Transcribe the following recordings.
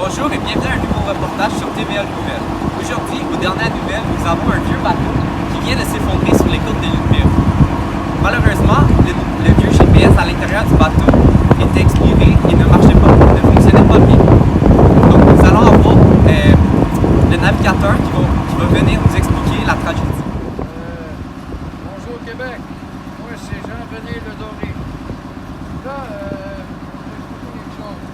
Bonjour et bienvenue à un nouveau reportage sur TVA Nouvelles. Aujourd'hui, aux dernières nouvelles, nous avons un vieux bateau qui vient de s'effondrer sur les côtes de l'île Perrot. Malheureusement, le vieux GPS à l'intérieur du bateau était expiré et ne marchait pas, ne fonctionnait pas bien. Donc nous allons avoir le navigateur qui va venir nous expliquer la tragédie. Bonjour Québec, moi c'est Jean-René Ledoré. Là, je vais expliquer quelque chose.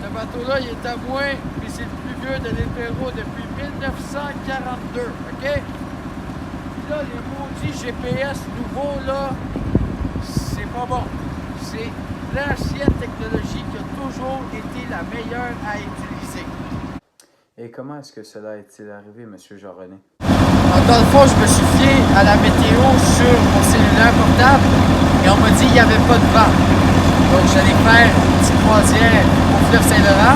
Ce bateau-là, il est à moi, puis c'est le plus vieux de l'île Perrot depuis 1942, OK? Puis là, les maudits GPS nouveaux, là, c'est pas bon. C'est l'ancienne technologie qui a toujours été la meilleure à utiliser. Et comment est-ce que cela est-il arrivé, M. Jean-René? Dans le fond, je me suis fié à la météo sur mon cellulaire portable et on m'a dit qu'il n'y avait pas de vent. Donc j'allais faire une petite croisière au fleuve Saint-Laurent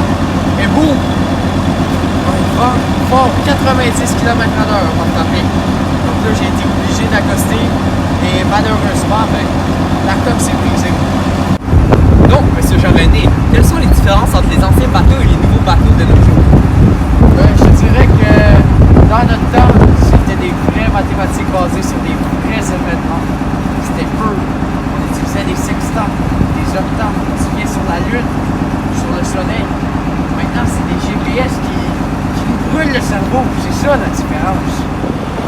et boum! Un vent fort, 90 km/h m'a frappé. Donc là, j'ai été obligé d'accoster et malheureusement, la coque s'est brisée. Donc, M. Jean-René, quelles sont les différences entre les anciens bateaux et les nouveaux bateaux de nos jours? Je dirais que dans notre temps, c'était des vraies mathématiques basées sur des vrais événements. C'était peu. On utilisait des sextants, des octants, aussi bien sur la Lune, sur le Soleil. Maintenant, c'est des GPS qui nous brûlent le cerveau. C'est ça la différence.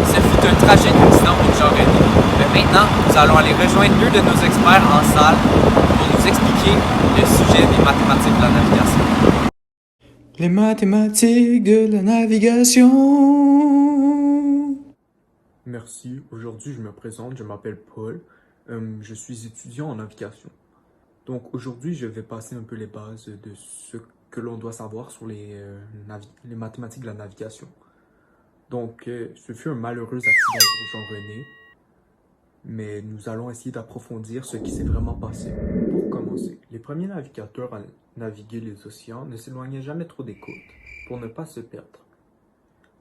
Ce fut un tragique accident pour Jean-René. Mais maintenant, nous allons aller rejoindre deux de nos experts en salle pour nous expliquer le sujet des mathématiques de la navigation. Les mathématiques de la navigation. Merci. Aujourd'hui, je me présente. Je m'appelle Paul. Je suis étudiant en navigation. Donc aujourd'hui, je vais passer un peu les bases de ce que l'on doit savoir sur les mathématiques de la navigation. Donc, ce fut un malheureux accident pour Jean-René, mais nous allons essayer d'approfondir ce qui s'est vraiment passé. Pour commencer, les premiers navigateurs à naviguer les océans ne s'éloignaient jamais trop des côtes, pour ne pas se perdre.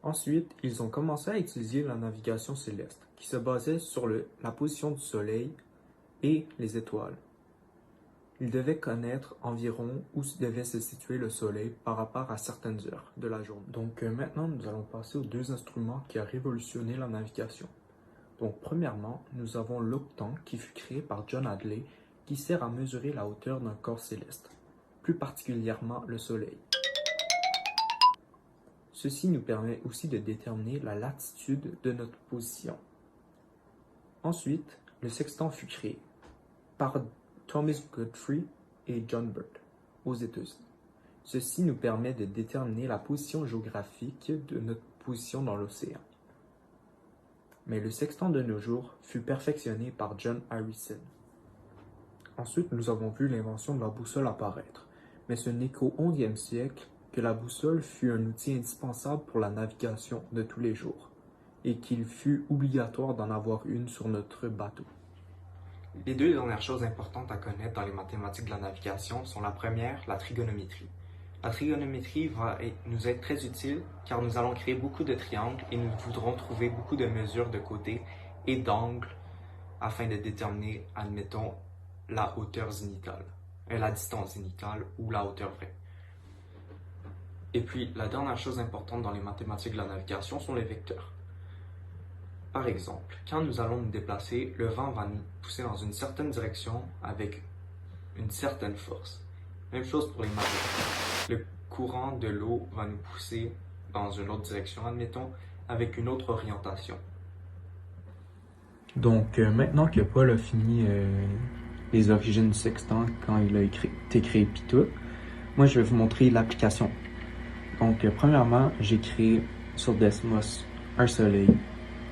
Ensuite, ils ont commencé à utiliser la navigation céleste, qui se basait sur la position du soleil et les étoiles. Ils devaient connaître environ où devait se situer le soleil par rapport à certaines heures de la journée. Donc maintenant, nous allons passer aux deux instruments qui ont révolutionné la navigation. Donc premièrement, nous avons l'octant qui fut créé par John Hadley, qui sert à mesurer la hauteur d'un corps céleste, plus particulièrement le soleil. Ceci nous permet aussi de déterminer la latitude de notre position. Ensuite, le sextant fut créé par Thomas Godfrey et John Burt aux États-Unis. Ceci nous permet de déterminer la position géographique de notre position dans l'océan. Mais le sextant de nos jours fut perfectionné par John Harrison. Ensuite, nous avons vu l'invention de la boussole apparaître, mais ce n'est qu'au 11e siècle que la boussole fut un outil indispensable pour la navigation de tous les jours, et qu'il fut obligatoire d'en avoir une sur notre bateau. Les deux dernières choses importantes à connaître dans les mathématiques de la navigation sont la première, la trigonométrie. La trigonométrie va nous être très utile car nous allons créer beaucoup de triangles et nous voudrons trouver beaucoup de mesures de côté et d'angles afin de déterminer, admettons, la hauteur zénitale, la distance zénitale ou la hauteur vraie. Et puis, la dernière chose importante dans les mathématiques de la navigation sont les vecteurs. Par exemple, quand nous allons nous déplacer, le vent va nous pousser dans une certaine direction avec une certaine force. Même chose pour les mathématiques. Le courant de l'eau va nous pousser dans une autre direction, admettons, avec une autre orientation. Donc maintenant que Paul a fini les origines du sextant quand il a été créé pis tout, moi je vais vous montrer l'application. Donc premièrement, j'ai créé sur Desmos un soleil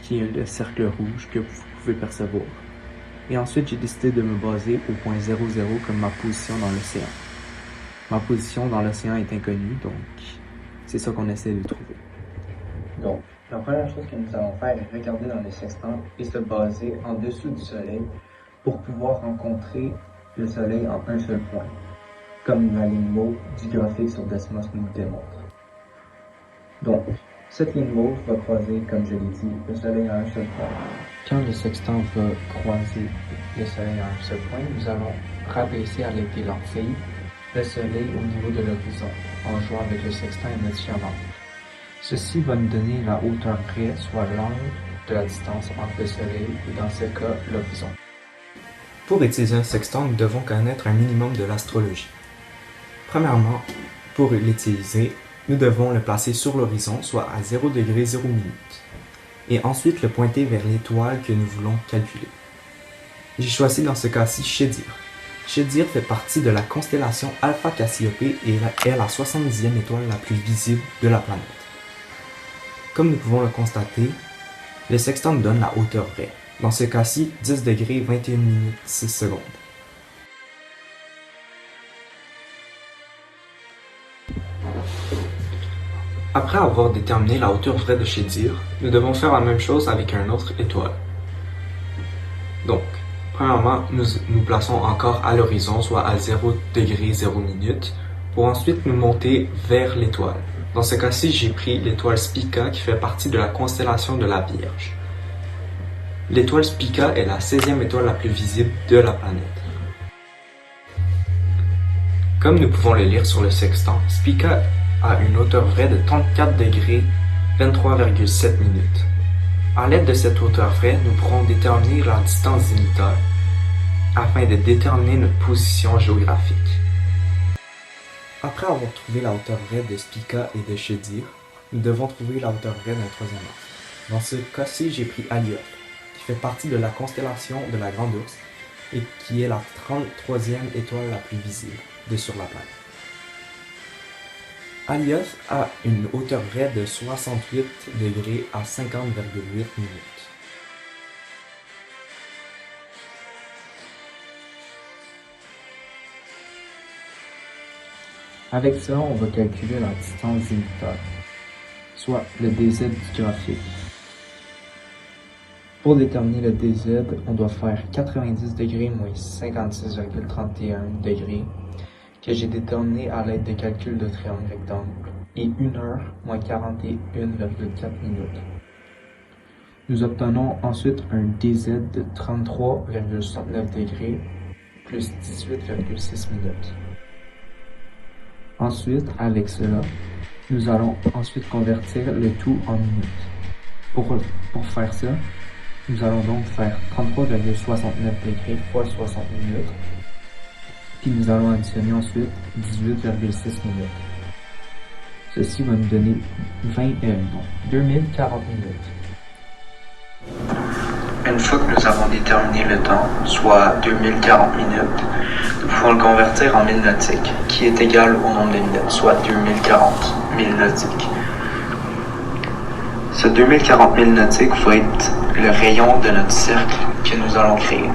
qui est le cercle rouge que vous pouvez percevoir. Et ensuite, j'ai décidé de me baser au point 00 comme ma position dans l'océan. Ma position dans l'océan est inconnue, donc c'est ça qu'on essaie de trouver. Donc, la première chose que nous allons faire est regarder dans le sextant et se baser en dessous du soleil pour pouvoir rencontrer le soleil en un seul point, comme la ligne mauve du graphique sur Desmos nous le démontre. Donc, cette ligne mauve va croiser, comme je l'ai dit, le soleil à un seul point. Quand le sextant va croiser le soleil à un seul point, nous allons rabaisser à l'aide des lentilles le soleil au niveau de l'horizon en jouant avec le sextant et notre diamant. Ceci va nous donner la hauteur vraie, soit l'angle de la distance entre le soleil et dans ce cas l'horizon. Pour utiliser un sextant, nous devons connaître un minimum de l'astrologie. Premièrement, pour l'utiliser, nous devons le placer sur l'horizon, soit à 0 degré 0 minute, et ensuite le pointer vers l'étoile que nous voulons calculer. J'ai choisi dans ce cas-ci Chédir. Chédir fait partie de la constellation Alpha Cassiopée et est la 70e étoile la plus visible de la planète. Comme nous pouvons le constater, le sextant nous donne la hauteur vraie. Dans ce cas-ci, 10 degrés 21 minutes 6 secondes. Après avoir déterminé la hauteur vraie de Chédir, nous devons faire la même chose avec une autre étoile. Donc, premièrement, nous plaçons encore à l'horizon, soit à 0 degré 0 minute, pour ensuite nous monter vers l'étoile. Dans ce cas-ci, j'ai pris l'étoile Spica qui fait partie de la constellation de la Vierge. L'étoile Spica est la 16e étoile la plus visible de la planète. Comme nous pouvons le lire sur le sextant, Spica a une hauteur vraie de 34 degrés 23,7 minutes. À l'aide de cette hauteur vraie, nous pourrons déterminer la distance zénithale afin de déterminer notre position géographique. Après avoir trouvé la hauteur vraie de Spica et de Chédir, nous devons trouver la hauteur vraie d'un troisième astre. Dans ce cas-ci, j'ai pris Alioth, qui fait partie de la constellation de la Grande Ourse et qui est la 33e étoile la plus visible sur la planète. Alioth a une hauteur vraie de 68 degrés à 50,8 minutes. Avec ça, on va calculer la distance zénithale, soit le dz du graphique. Pour déterminer le dz, on doit faire 90 degrés moins 56,31 degrés, que j'ai déterminé à l'aide de calculs de triangle rectangle, et 1 heure moins 41,4 minutes. Nous obtenons ensuite un dz de 33,69 degrés plus 18,6 minutes. Ensuite, avec cela, nous allons ensuite convertir le tout en minutes. Pour faire ça, nous allons donc faire 33,69 degrés fois 60 minutes, puis nous allons additionner ensuite 18,6 minutes. Ceci va nous donner 2040 minutes. Une fois que nous avons déterminé le temps, soit 2040 minutes, nous pouvons le convertir en 1000 nautiques, qui est égal au nombre de minutes, soit 2040 000 nautiques. Ce 2040 000 nautiques va être le rayon de notre cercle que nous allons créer.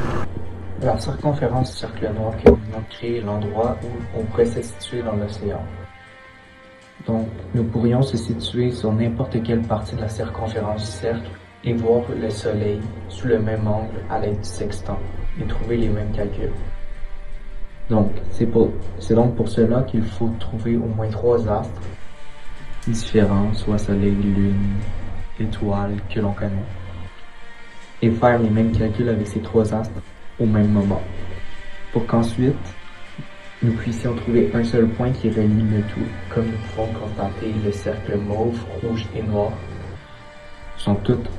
La circonférence du cercle noir que nous allons créer est l'endroit où on pourrait se situer dans l'océan. Donc, nous pourrions se situer sur n'importe quelle partie de la circonférence du cercle et voir le soleil sous le même angle à l'aide du sextant et trouver les mêmes calculs. Donc, c'est donc pour cela qu'il faut trouver au moins 3 astres différents, soit soleil, lune, étoile, que l'on connaît, et faire les mêmes calculs avec ces 3 astres au même moment, pour qu'ensuite nous puissions trouver un seul point qui relie le tout. Comme nous pouvons constater, le cercle mauve, rouge et noir sont toutes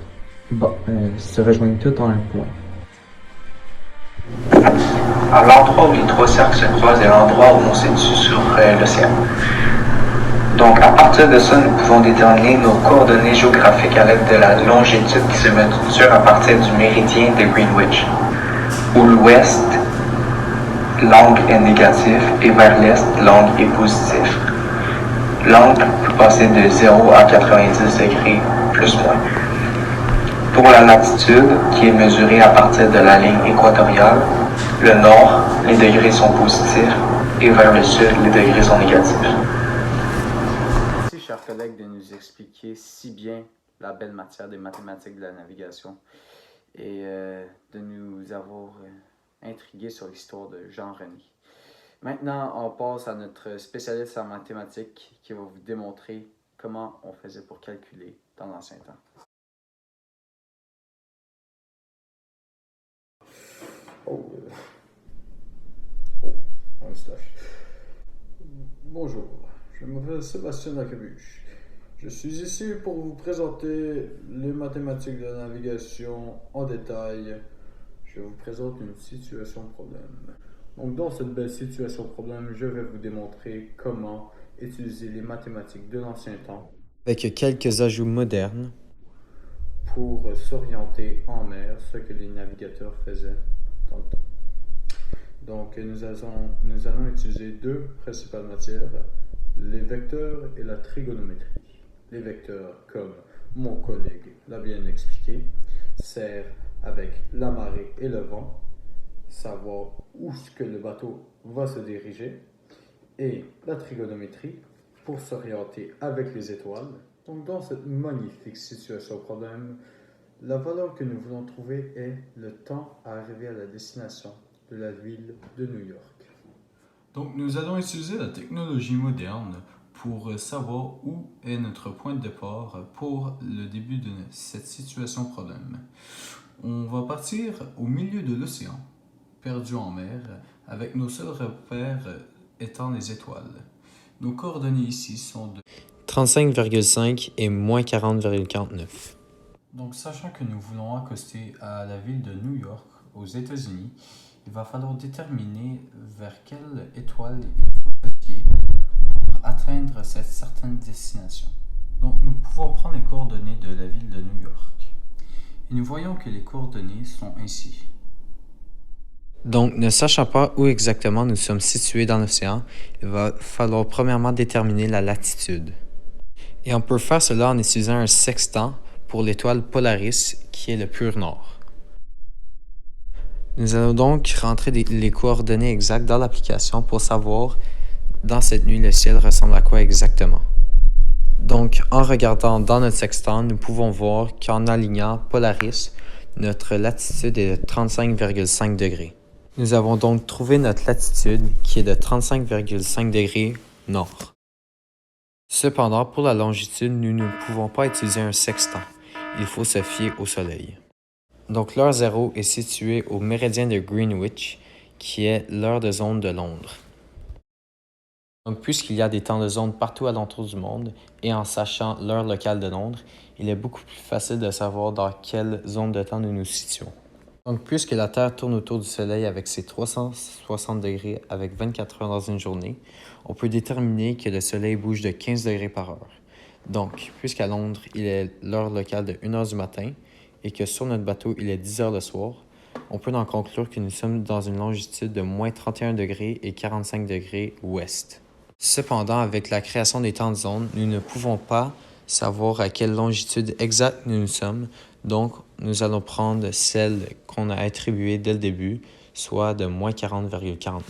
se rejoignent toutes en un point. À l'endroit où les 3 cercles se croisent est l'endroit où on se situe sur l'océan. Donc à partir de ça, nous pouvons déterminer nos coordonnées géographiques à l'aide de la longitude qui se mesure à partir du méridien de Greenwich. Où l'ouest, l'angle est négatif et vers l'est, l'angle est positif. L'angle peut passer de 0 à 90 degrés, plus moins. Pour la latitude, qui est mesurée à partir de la ligne équatoriale, le nord, les degrés sont positifs et vers le sud, les degrés sont négatifs. Merci, chers collègues, de nous expliquer si bien la belle matière des mathématiques de la navigation et de nous avoir intrigués sur l'histoire de Jean-René. Maintenant, on passe à notre spécialiste en mathématiques qui va vous démontrer comment on faisait pour calculer dans l'ancien temps. On se lâche. Bonjour, je m'appelle Sébastien Lacabuche. Je suis ici pour vous présenter les mathématiques de la navigation en détail. Je vous présente une situation problème. Donc dans cette belle situation problème, je vais vous démontrer comment utiliser les mathématiques de l'ancien temps avec quelques ajouts modernes pour s'orienter en mer, ce que les navigateurs faisaient dans le temps. Donc nous allons utiliser deux principales matières, les vecteurs et la trigonométrie. Les vecteurs, comme mon collègue l'a bien expliqué, servent avec la marée et le vent, savoir où ce que le bateau va se diriger, et la trigonométrie pour s'orienter avec les étoiles. Donc dans cette magnifique situation problème, la valeur que nous voulons trouver est le temps à arriver à la destination de la ville de New York. Donc nous allons utiliser la technologie moderne pour savoir où est notre point de départ pour le début de cette situation problème. On va partir au milieu de l'océan, perdu en mer, avec nos seuls repères étant les étoiles. Nos coordonnées ici sont de 35,5 et moins 40,49. Donc, sachant que nous voulons accoster à la ville de New York, aux États-Unis, il va falloir déterminer vers quelle étoile il faut se fier pour atteindre cette certaine destination. Donc, nous pouvons prendre les coordonnées de la ville de New York. Et nous voyons que les coordonnées sont ainsi. Donc, ne sachant pas où exactement nous sommes situés dans l'océan, il va falloir premièrement déterminer la latitude. Et on peut faire cela en utilisant un sextant pour l'étoile Polaris, qui est le pur nord. Nous allons donc rentrer les coordonnées exactes dans l'application pour savoir, dans cette nuit, le ciel ressemble à quoi exactement. Donc, en regardant dans notre sextant, nous pouvons voir qu'en alignant Polaris, notre latitude est de 35,5 degrés. Nous avons donc trouvé notre latitude qui est de 35,5 degrés nord. Cependant, pour la longitude, nous ne pouvons pas utiliser un sextant. Il faut se fier au soleil. Donc l'heure 0 est située au méridien de Greenwich, qui est l'heure de zone de Londres. Donc puisqu'il y a des temps de zone partout alentour du monde, et en sachant l'heure locale de Londres, il est beaucoup plus facile de savoir dans quelle zone de temps nous nous situons. Donc puisque la Terre tourne autour du Soleil avec ses 360 degrés avec 24 heures dans une journée, on peut déterminer que le Soleil bouge de 15 degrés par heure. Donc, puisqu'à Londres, il est l'heure locale de 1 heure du matin et que sur notre bateau, il est 10 heures le soir, on peut en conclure que nous sommes dans une longitude de moins 31 degrés et 45 degrés ouest. Cependant, avec la création des temps de zone, nous ne pouvons pas savoir à quelle longitude exacte nous sommes, donc nous allons prendre celle qu'on a attribuée dès le début, soit de moins 40,49.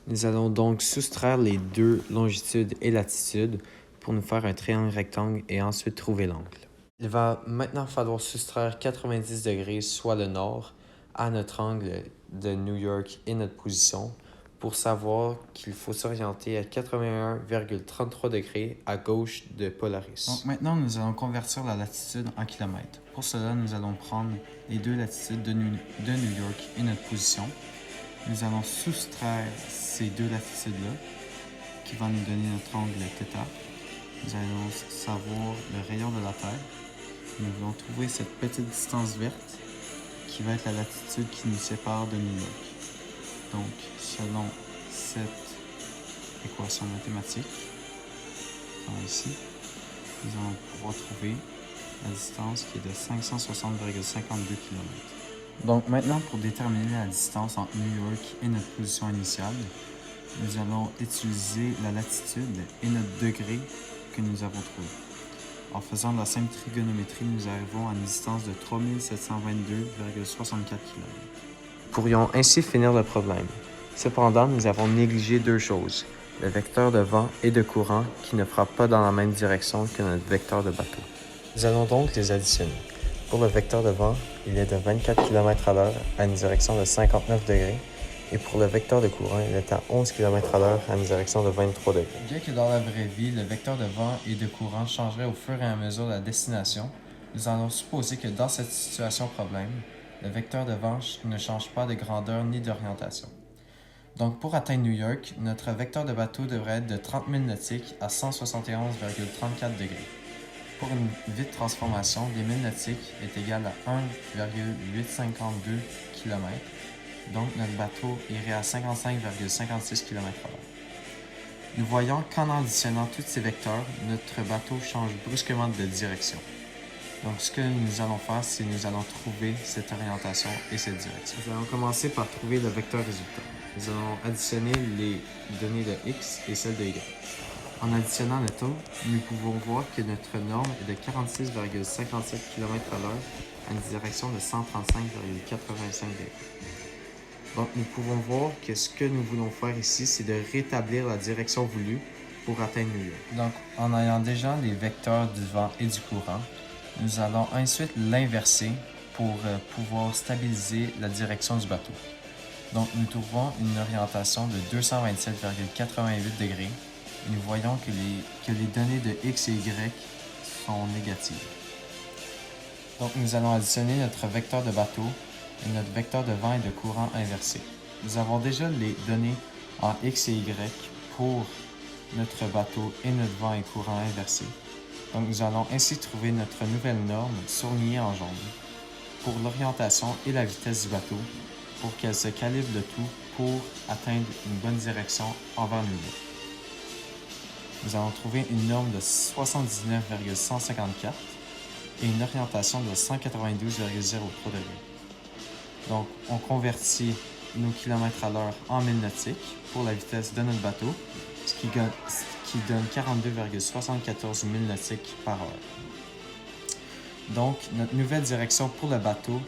Nous allons donc soustraire les deux longitudes et latitudes pour nous faire un triangle rectangle et ensuite trouver l'angle. Il va maintenant falloir soustraire 90 degrés, soit le nord, à notre angle de New York et notre position, pour savoir qu'il faut s'orienter à 81,33 degrés à gauche de Polaris. Donc maintenant, nous allons convertir la latitude en kilomètres. Pour cela, nous allons prendre les deux latitudes de New York et notre position. Nous allons soustraire ces deux latitudes-là, qui vont nous donner notre angle θ. Nous allons savoir le rayon de la Terre. Nous voulons trouver cette petite distance verte qui va être la latitude qui nous sépare de New York. Donc, selon cette équation mathématique, ici, nous allons pouvoir trouver la distance qui est de 560,52 km. Donc maintenant, pour déterminer la distance entre New York et notre position initiale, nous allons utiliser la latitude et notre degré que nous avons trouvé. En faisant de la simple trigonométrie, nous arrivons à une distance de 3722,64 km. Nous pourrions ainsi finir le problème. Cependant, nous avons négligé deux choses, le vecteur de vent et de courant qui ne frappe pas dans la même direction que notre vecteur de bateau. Nous allons donc les additionner. Pour le vecteur de vent, il est de 24 km à l'heure à une direction de 59 degrés, et pour le vecteur de courant, il est à 11 km à l'heure à une direction de 23 degrés. Bien que dans la vraie vie, le vecteur de vent et de courant changerait au fur et à mesure de la destination, nous allons supposer que dans cette situation problème, le vecteur de vent ne change pas de grandeur ni d'orientation. Donc pour atteindre New York, notre vecteur de bateau devrait être de 30 000 nautiques à 171,34 degrés. Pour une vite transformation, des 1000 nautiques est égal à 1,852 km. Donc notre bateau irait à 55,56 km/h. Nous voyons qu'en additionnant tous ces vecteurs, notre bateau change brusquement de direction. Donc ce que nous allons faire, c'est nous allons trouver cette orientation et cette direction. Nous allons commencer par trouver le vecteur résultat. Nous allons additionner les données de x et celles de y. En additionnant le tout, nous pouvons voir que notre norme est de 46,57 km/h à une direction de 135,85 degrés. Donc, nous pouvons voir que ce que nous voulons faire ici, c'est de rétablir la direction voulue pour atteindre New York. Donc, en ayant déjà les vecteurs du vent et du courant, nous allons ensuite l'inverser pour pouvoir stabiliser la direction du bateau. Donc, nous trouvons une orientation de 227,88 degrés et nous voyons que les données de x et y sont négatives. Donc, nous allons additionner notre vecteur de bateau et notre vecteur de vent et de courant inversé. Nous avons déjà les données en x et y pour notre bateau et notre vent et courant inversé. Donc nous allons ainsi trouver notre nouvelle norme surlignée en jaune pour l'orientation et la vitesse du bateau pour qu'elle se calibre le tout pour atteindre une bonne direction envers New York. Nous allons trouver une norme de 79,154 et une orientation de 192,03 degrés. Donc, on convertit nos kilomètres à l'heure en 1000 nautiques pour la vitesse de notre bateau, ce qui donne 42,74 000 nautiques par heure. Donc, notre nouvelle direction pour le bateau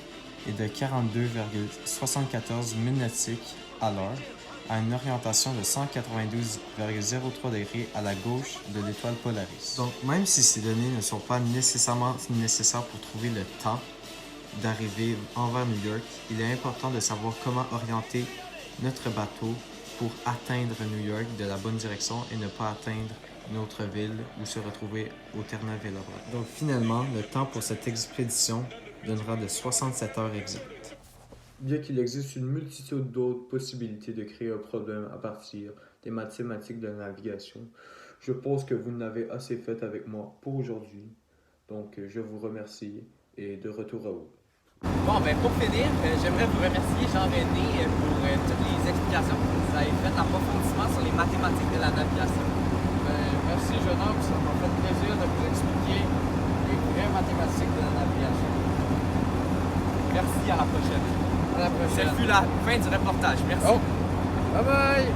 est de 42,74 000 nautiques à l'heure à une orientation de 192,03 degrés à la gauche de l'étoile Polaris. Donc, même si ces données ne sont pas nécessairement nécessaires pour trouver le temps d'arriver envers New York, il est important de savoir comment orienter notre bateau pour atteindre New York de la bonne direction et ne pas atteindre notre ville ou se retrouver au Terre-Neuve-et-Laval. Donc finalement, le temps pour cette expédition donnera de 67 heures exactes. Bien qu'il existe une multitude d'autres possibilités de créer un problème à partir des mathématiques de la navigation, je pense que vous n'avez assez fait avec moi pour aujourd'hui. Donc je vous remercie et de retour à vous. Bon, ben pour finir, j'aimerais vous remercier Jean-René pour toutes les explications que vous avez faites, l'approfondissement sur les mathématiques de la navigation. Merci, jeune homme. Ça m'a fait plaisir de vous expliquer les vraies mathématiques de la navigation. Merci, à la prochaine. À la prochaine. Ce fut la fin du reportage. Merci. Oh, bye bye!